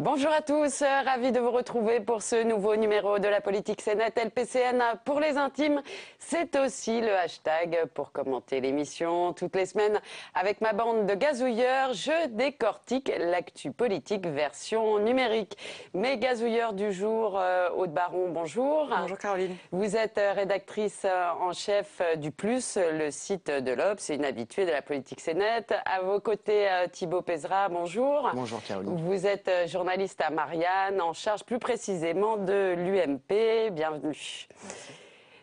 Bonjour à tous, ravi de vous retrouver pour ce nouveau numéro de la politique CNET LPCN pour les intimes. C'est aussi le hashtag pour commenter l'émission. Toutes les semaines, avec ma bande de gazouilleurs, je décortique l'actu politique version numérique. Mes gazouilleurs du jour, Aude Baron, bonjour. Bonjour Caroline. Vous êtes rédactrice en chef du Plus, le site de l'Obs, c'est une habituée de la politique CNET. À vos côtés, Thibaut Pézra, bonjour. Bonjour Caroline. Vous êtes journaliste à Marianne, en charge plus précisément de l'UMP. Bienvenue.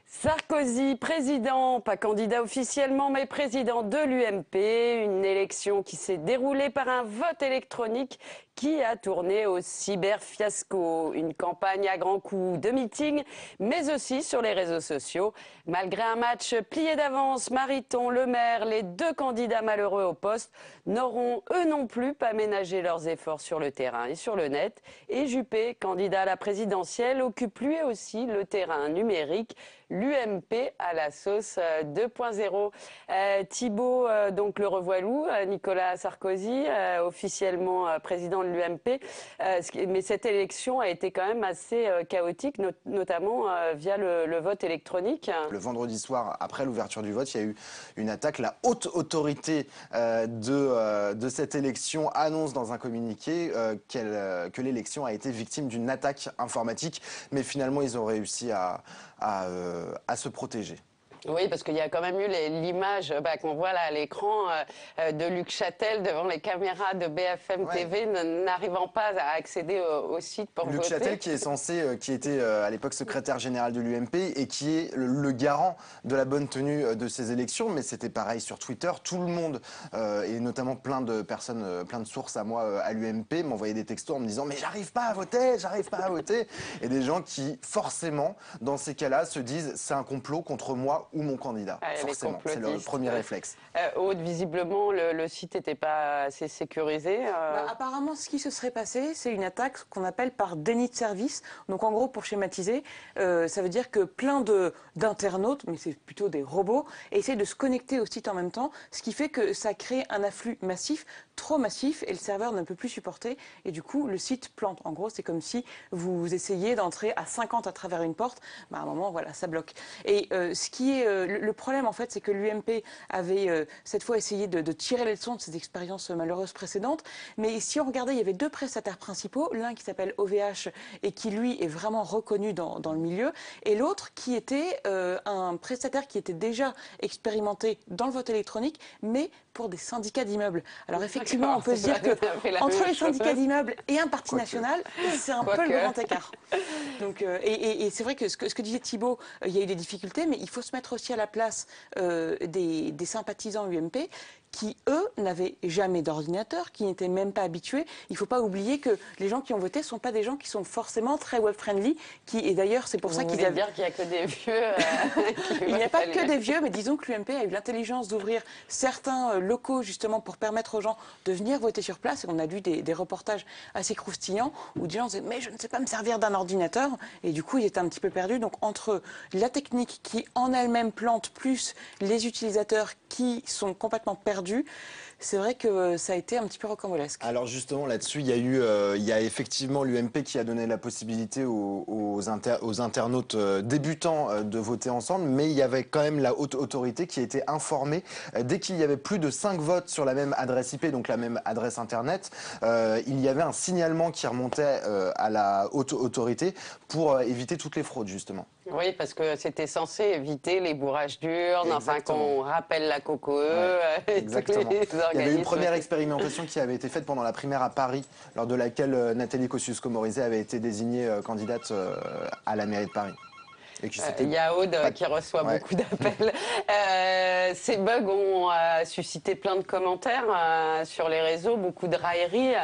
Sarkozy, président, pas candidat officiellement, mais président de l'UMP. Une élection qui s'est déroulée par un vote électronique qui a tourné au cyberfiasco. Une campagne à grands coups de meetings, mais aussi sur les réseaux sociaux. Malgré un match plié d'avance, Mariton, Le Maire, les deux candidats malheureux au poste, n'auront eux non plus pas ménagé leurs efforts sur le terrain et sur le net. Et Juppé, candidat à la présidentielle, occupe lui aussi le terrain numérique. L'UMP à la sauce 2.0. Thibaut, donc le revoilou, Nicolas Sarkozy, officiellement président de l'UMP. Mais cette élection a été quand même assez chaotique, notamment via le vote électronique. Le vendredi soir, après l'ouverture du vote, il y a eu une attaque. La haute autorité de cette élection annonce dans un communiqué que l'élection a été victime d'une attaque informatique. Mais finalement, ils ont réussi à se protéger. Oui, parce qu'il y a quand même eu l'image qu'on voit là à l'écran de Luc Châtel devant les caméras de BFM TV, n'arrivant pas à accéder au site pour voter. Luc Châtel qui était à l'époque secrétaire général de l'UMP et qui est le garant de la bonne tenue de ces élections. Mais c'était pareil sur Twitter. Tout le monde, et notamment plein de personnes, plein de sources à moi à l'UMP, m'envoyaient des textos en me disant « mais j'arrive pas à voter, j'arrive pas à voter ». Et des gens qui, forcément, dans ces cas-là, se disent « c'est un complot contre moi ». Ou mon candidat, forcément. C'est le premier réflexe. Aude, visiblement, le site n'était pas assez sécurisé. Apparemment, ce qui se serait passé, c'est une attaque qu'on appelle par déni de service. Donc, en gros, pour schématiser, ça veut dire que plein d'internautes, mais c'est plutôt des robots, essaient de se connecter au site en même temps, ce qui fait que ça crée un afflux massif, trop massif, et le serveur ne peut plus supporter. Et du coup, le site plante. En gros, c'est comme si vous essayiez d'entrer à 50 à travers une porte. À un moment, voilà, ça bloque. Et ce qui est le problème, en fait, c'est que l'UMP avait cette fois essayé de tirer les leçons de ces expériences malheureuses précédentes. Mais si on regardait, il y avait deux prestataires principaux. L'un qui s'appelle OVH et qui, lui, est vraiment reconnu dans le milieu. Et l'autre qui était un prestataire qui était déjà expérimenté dans le vote électronique, mais pour des syndicats d'immeubles. Alors effectivement, on peut se dire que entre les syndicats d'immeubles et un parti national, c'est un peu le grand écart. Donc, et c'est vrai que ce que disait Thibaut, il y a eu des difficultés, mais il faut se mettre aussi à la place des sympathisants UMP qui, eux, n'avaient jamais d'ordinateur, qui n'étaient même pas habitués. Il ne faut pas oublier que les gens qui ont voté ne sont pas des gens qui sont forcément très web-friendly. Et d'ailleurs, c'est pour ça qu'ils dire qu'il n'y a que des vieux. Il n'y a pas que des vieux, mais disons que l'UMP a eu l'intelligence d'ouvrir certains locaux, justement, pour permettre aux gens de venir voter sur place. Et on a lu des reportages assez croustillants où des gens disaient « mais je ne sais pas me servir d'un ordinateur ». Et du coup, ils étaient un petit peu perdus. Donc, entre la technique qui, en elle-même, plante, plus les utilisateurs qui sont complètement perdus, c'est vrai que ça a été un petit peu rocambolesque. Alors justement là-dessus, il y a effectivement l'UMP qui a donné la possibilité aux internautes débutants de voter ensemble, mais il y avait quand même la haute autorité qui a été informée dès qu'il y avait plus de 5 votes sur la même adresse IP, donc la même adresse internet, il y avait un signalement qui remontait à la haute autorité pour éviter toutes les fraudes justement. Oui, parce que c'était censé éviter les bourrages d'urnes, enfin qu'on rappelle la COCOE. Exactement. Il y avait une première expérimentation qui avait été faite pendant la primaire à Paris, lors de laquelle Nathalie Kosciusko-Morizet avait été désignée candidate à la mairie de Paris. Il y a Aude qui reçoit beaucoup d'appels. Ces bugs ont suscité plein de commentaires sur les réseaux, beaucoup de railleries,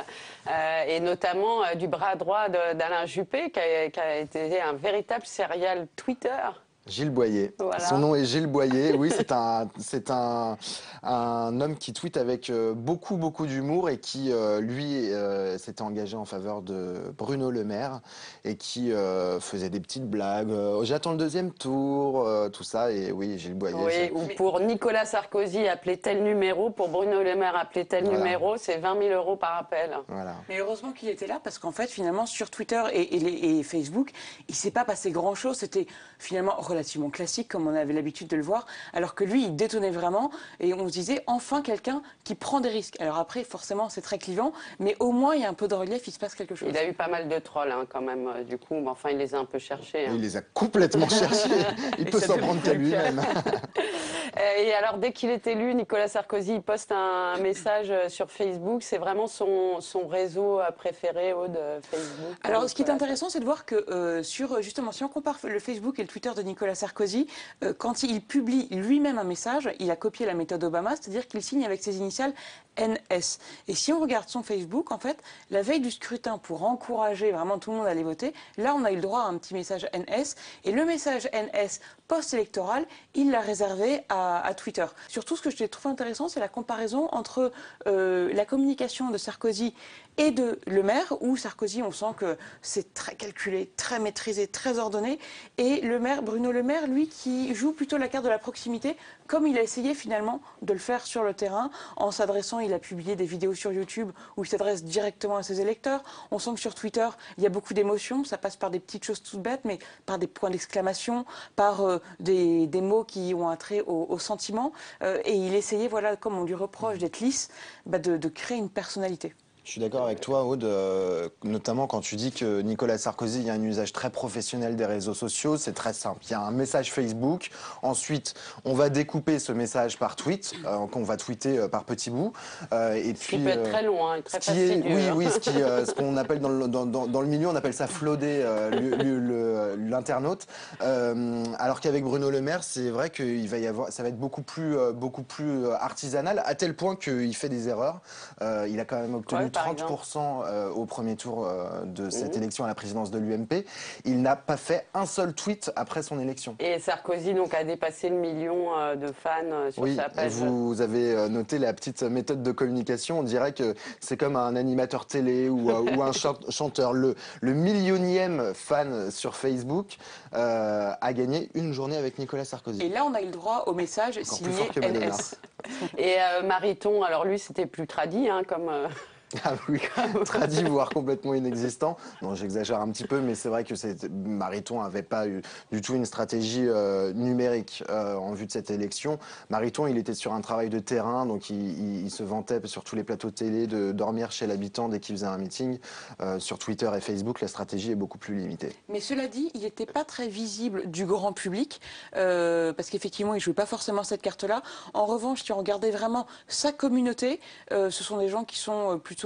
et notamment du bras droit d'Alain Juppé, qui a été un véritable serial Twitter. Gilles Boyer. Voilà. Son nom est Gilles Boyer. Oui, un homme qui tweet avec beaucoup d'humour et qui, lui, s'était engagé en faveur de Bruno Le Maire et qui faisait des petites blagues. J'attends le deuxième tour, tout ça. Et oui, Gilles Boyer. Oui, ou pour Nicolas Sarkozy, appeler tel numéro. Pour Bruno Le Maire, appeler tel numéro. C'est 20 000 € par appel. Voilà. Mais heureusement qu'il était là parce qu'en fait, finalement, sur Twitter et Facebook, il ne s'est pas passé grand-chose. C'était finalement relativement classique, comme on avait l'habitude de le voir, alors que lui, il détonnait vraiment et on se disait enfin quelqu'un qui prend des risques. Alors après, forcément, c'est très clivant, mais au moins, il y a un peu de relief, il se passe quelque chose. Il a eu pas mal de trolls quand même, du coup, mais enfin, il les a un peu cherchés. Il les a complètement cherchés. Il peut s'en prendre qu'à lui-même. Et alors, dès qu'il est élu, Nicolas Sarkozy, il poste un message sur Facebook. C'est vraiment son réseau préféré, Aude, Facebook. Alors, ce qui est intéressant, c'est de voir que justement, si on compare le Facebook et le Twitter de Nicolas Sarkozy, quand il publie lui-même un message, il a copié la méthode Obama, c'est-à-dire qu'il signe avec ses initiales NS. Et si on regarde son Facebook, en fait, la veille du scrutin, pour encourager vraiment tout le monde à aller voter, là, on a eu le droit à un petit message NS. Et le message NS post-électoral, il l'a réservé à Twitter. Surtout, ce que je trouve intéressant, c'est la comparaison entre la communication de Sarkozy et de Le Maire, où Sarkozy, on sent que c'est très calculé, très maîtrisé, très ordonné, et Le Maire, Bruno Le Maire, lui, qui joue plutôt la carte de la proximité, comme il a essayé finalement de le faire sur le terrain, en s'adressant, il a publié des vidéos sur YouTube où il s'adresse directement à ses électeurs. On sent que sur Twitter, il y a beaucoup d'émotions, ça passe par des petites choses toutes bêtes, mais par des points d'exclamation, par des mots qui ont un trait au sentiment, et il essayait, voilà, comme on lui reproche d'être lisse, de créer une personnalité. Je suis d'accord avec toi, Aude, notamment quand tu dis que Nicolas Sarkozy, il y a un usage très professionnel des réseaux sociaux. C'est très simple. Il y a un message Facebook. Ensuite, on va découper ce message par tweet, qu'on va tweeter par petits bouts. Et puis, qui peut être très long, très fastidieux. Oui, ce qu'on appelle dans le milieu, on appelle ça flooder l'internaute. Alors qu'avec Bruno Le Maire, c'est vrai qu'il va y avoir, ça va être beaucoup plus artisanal, à tel point qu'il fait des erreurs. Il a quand même obtenu 30% au premier tour de cette élection à la présidence de l'UMP. Il n'a pas fait un seul tweet après son élection. Et Sarkozy donc a dépassé le million de fans sur sa page. Vous avez noté la petite méthode de communication. On dirait que c'est comme un animateur télé ou un chanteur. Le millionième fan sur Facebook a gagné une journée avec Nicolas Sarkozy. Et là, on a eu le droit au message encore signé NS. Et Mariton, alors lui, c'était plus tradit, comme... Ah oui, tradit, voire complètement inexistant. Non, j'exagère un petit peu, mais c'est vrai que Mariton n'avait pas eu du tout une stratégie numérique en vue de cette élection. Mariton, il était sur un travail de terrain, donc il se vantait sur tous les plateaux de télé de dormir chez l'habitant dès qu'il faisait un meeting. Sur Twitter et Facebook, la stratégie est beaucoup plus limitée. Mais cela dit, il n'était pas très visible du grand public, parce qu'effectivement, il ne jouait pas forcément cette carte-là. En revanche, si on regardait vraiment sa communauté, ce sont des gens qui sont plutôt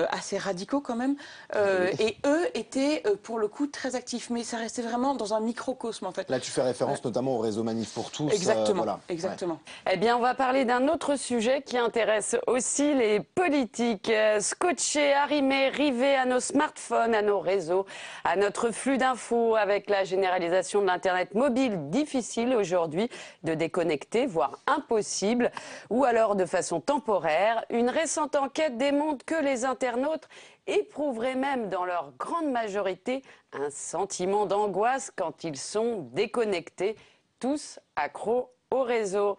assez radicaux quand même, et eux étaient pour le coup très actifs, mais ça restait vraiment dans un microcosme en fait. Là tu fais référence notamment au réseau Manif pour tous. Exactement, voilà. exactement. Eh bien on va parler d'un autre sujet qui intéresse aussi les politiques. Scotchés, arrimés, rivés à nos smartphones, à nos réseaux, à notre flux d'infos, avec la généralisation de l'internet mobile, difficile aujourd'hui de déconnecter, voire impossible, ou alors de façon temporaire. Une récente enquête démontre que les internautes éprouveraient même dans leur grande majorité un sentiment d'angoisse quand ils sont déconnectés, tous accros au réseau.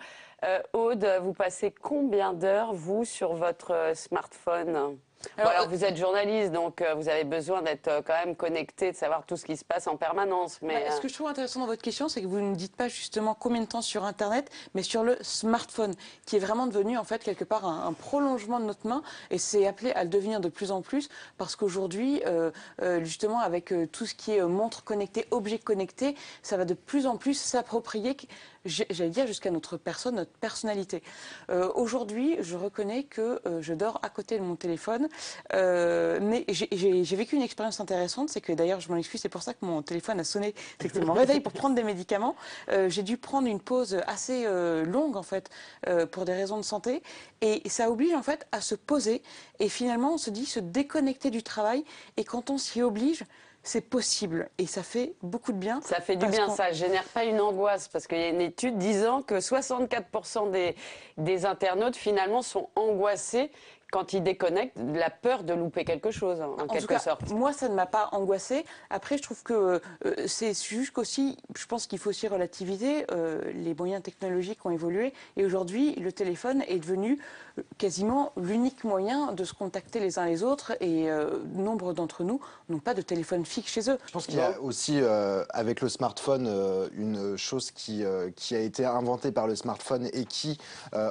Aude, vous passez combien d'heures, vous, sur votre smartphone ? Alors, vous êtes journaliste, donc vous avez besoin d'être quand même connecté, de savoir tout ce qui se passe en permanence. Mais ce que je trouve intéressant dans votre question, c'est que vous ne dites pas justement combien de temps sur Internet, mais sur le smartphone, qui est vraiment devenu en fait quelque part un prolongement de notre main, et c'est appelé à le devenir de plus en plus, parce qu'aujourd'hui, justement, avec tout ce qui est montre connectée, objet connecté, ça va de plus en plus s'approprier, j'allais dire, jusqu'à notre personne, notre personnalité. Aujourd'hui, je reconnais que je dors à côté de mon téléphone, mais j'ai vécu une expérience intéressante, c'est que d'ailleurs, je m'en excuse, c'est pour ça que mon téléphone a sonné, c'est que c'était mon réveil pour prendre des médicaments. J'ai dû prendre une pause assez longue, en fait, pour des raisons de santé, et ça oblige, en fait, à se poser, et finalement, on se dit se déconnecter du travail, et quand on s'y oblige, c'est possible et ça fait beaucoup de bien. Ça fait du bien, ça génère pas une angoisse parce qu'il y a une étude disant que 64% des internautes finalement sont angoissés quand ils déconnectent, la peur de louper quelque chose, en quelque sorte. Moi, ça ne m'a pas angoissée. Après, je trouve que c'est juste qu'aussi, je pense qu'il faut aussi relativiser. Les moyens technologiques ont évolué et aujourd'hui, le téléphone est devenu quasiment l'unique moyen de se contacter les uns les autres et nombre d'entre nous n'ont pas de téléphone fixe chez eux. Je pense qu'il y a aussi, avec le smartphone, une chose qui a été inventée par le smartphone et qui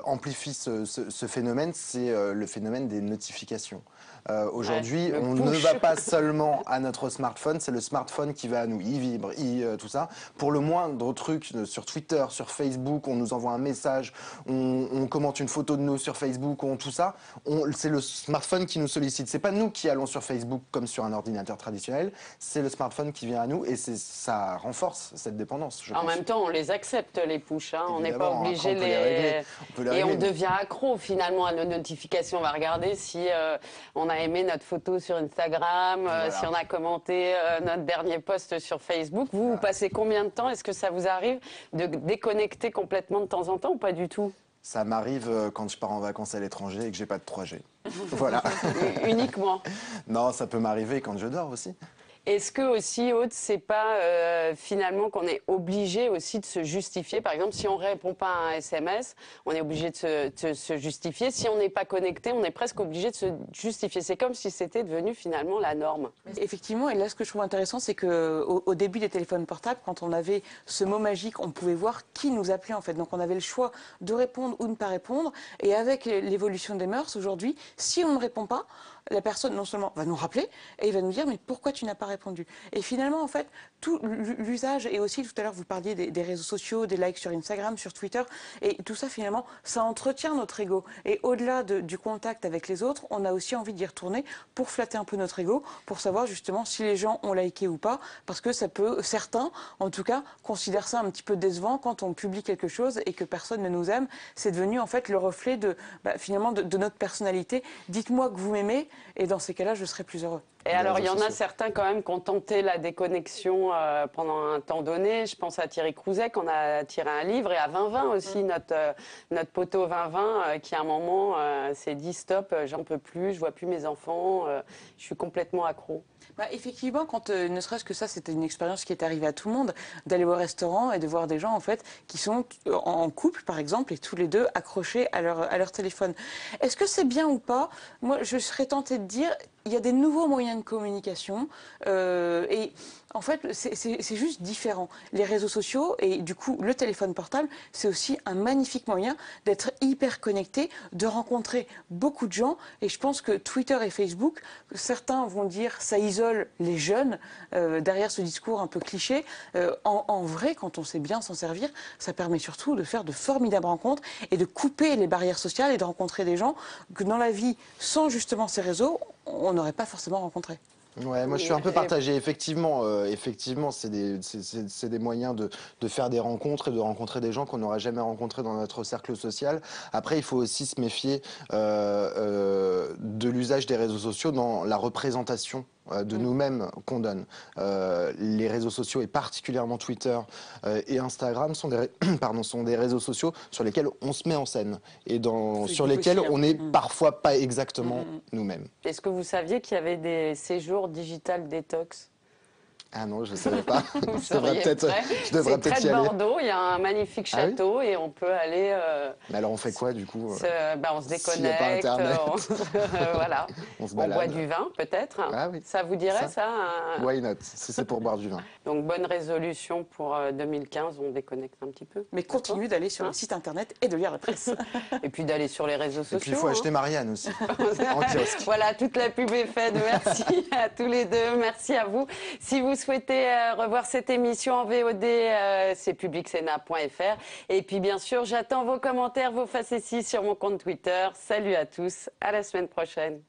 amplifie ce phénomène, c'est le phénomène des notifications. Aujourd'hui, on ne va pas seulement à notre smartphone, c'est le smartphone qui va à nous. Il vibre, tout ça. Pour le moindre truc sur Twitter, sur Facebook, on nous envoie un message, on commente une photo de nous sur Facebook, tout ça. C'est le smartphone qui nous sollicite. C'est pas nous qui allons sur Facebook comme sur un ordinateur traditionnel, c'est le smartphone qui vient à nous et ça renforce cette dépendance. En même temps, on les accepte, les push. On n'est pas obligé les on devient accro finalement à nos notifications. On va regarder si on a aimé notre photo sur Instagram, si on a commenté notre dernier post sur Facebook. Vous passez combien de temps? Est-ce que ça vous arrive de déconnecter complètement de temps en temps ou pas du tout? Ça m'arrive quand je pars en vacances à l'étranger et que j'ai pas de 3G. Voilà. Uniquement? Non, ça peut m'arriver quand je dors aussi. Est-ce que aussi, Aude, c'est pas finalement qu'on est obligé aussi de se justifier? Par exemple, si on répond pas à un SMS, on est obligé de se justifier. Si on n'est pas connecté, on est presque obligé de se justifier. C'est comme si c'était devenu finalement la norme. Effectivement, et là, ce que je trouve intéressant, c'est qu'au début des téléphones portables, quand on avait ce mot magique, on pouvait voir qui nous appelait en fait. Donc on avait le choix de répondre ou de ne pas répondre. Et avec l'évolution des mœurs, aujourd'hui, si on ne répond pas, la personne non seulement va nous rappeler et il va nous dire mais pourquoi tu n'as pas répondu. Et finalement en fait tout l'usage et aussi tout à l'heure vous parliez des réseaux sociaux, des likes sur Instagram, sur Twitter et tout ça finalement ça entretient notre ego et au-delà du contact avec les autres on a aussi envie d'y retourner pour flatter un peu notre ego pour savoir justement si les gens ont liké ou pas parce que ça peut certains en tout cas considèrent ça un petit peu décevant quand on publie quelque chose et que personne ne nous aime. C'est devenu en fait le reflet finalement de notre personnalité. Dites-moi que vous m'aimez et dans ces cas-là, je serai plus heureux. Et alors, il y en a certains quand même qui ont tenté la déconnexion pendant un temps donné. Je pense à Thierry Crouzet, qu'on a tiré un livre, et à 2020 aussi, notre poteau 2020, qui à un moment s'est dit stop, j'en peux plus, je vois plus mes enfants, je suis complètement accro. Effectivement, quand ne serait-ce que ça, c'était une expérience qui est arrivée à tout le monde, d'aller au restaurant et de voir des gens en fait qui sont en couple par exemple et tous les deux accrochés à leur téléphone. Est-ce que c'est bien ou pas? Moi, je serais tentée de dire il y a des nouveaux moyens de communication et en fait, c'est juste différent. Les réseaux sociaux et du coup le téléphone portable, c'est aussi un magnifique moyen d'être hyper connecté, de rencontrer beaucoup de gens. Et je pense que Twitter et Facebook, certains vont dire ça isole les jeunes derrière ce discours un peu cliché. En vrai, quand on sait bien s'en servir, ça permet surtout de faire de formidables rencontres et de couper les barrières sociales et de rencontrer des gens que dans la vie, sans justement ces réseaux, on n'aurait pas forcément rencontré. Ouais, moi je suis un peu partagé. Effectivement, c'est des moyens de faire des rencontres et de rencontrer des gens qu'on n'aura jamais rencontrés dans notre cercle social. Après, il faut aussi se méfier de l'usage des réseaux sociaux dans la représentation de nous-mêmes qu'on donne. Les réseaux sociaux, et particulièrement Twitter et Instagram, sont des réseaux sociaux sur lesquels on se met en scène et sur lesquels on n'est parfois pas exactement nous-mêmes. Est-ce que vous saviez qu'il y avait des séjours digital détox? Ah non, je ne savais pas. Je devrais peut-être y aller. C'est près de Bordeaux, il y a un magnifique château et on peut aller... Mais alors on fait quoi du coup? On se déconnecte, voilà. On se boit du vin peut-être. Ah, oui. Ça vous dirait ça? Why not, si c'est pour boire du vin. Donc bonne résolution pour 2015, on déconnecte un petit peu. Mais continue d'aller sur le site internet et de lire la presse. Et puis d'aller sur les réseaux sociaux. Et puis il faut acheter Marianne aussi, en kiosque. Voilà, toute la pub est faite. Merci à tous les deux, merci à vous. Si vous souhaitez revoir cette émission en VOD, c'est publicsena.fr. Et puis bien sûr, j'attends vos commentaires, vos facéties sur mon compte Twitter. Salut à tous, à la semaine prochaine.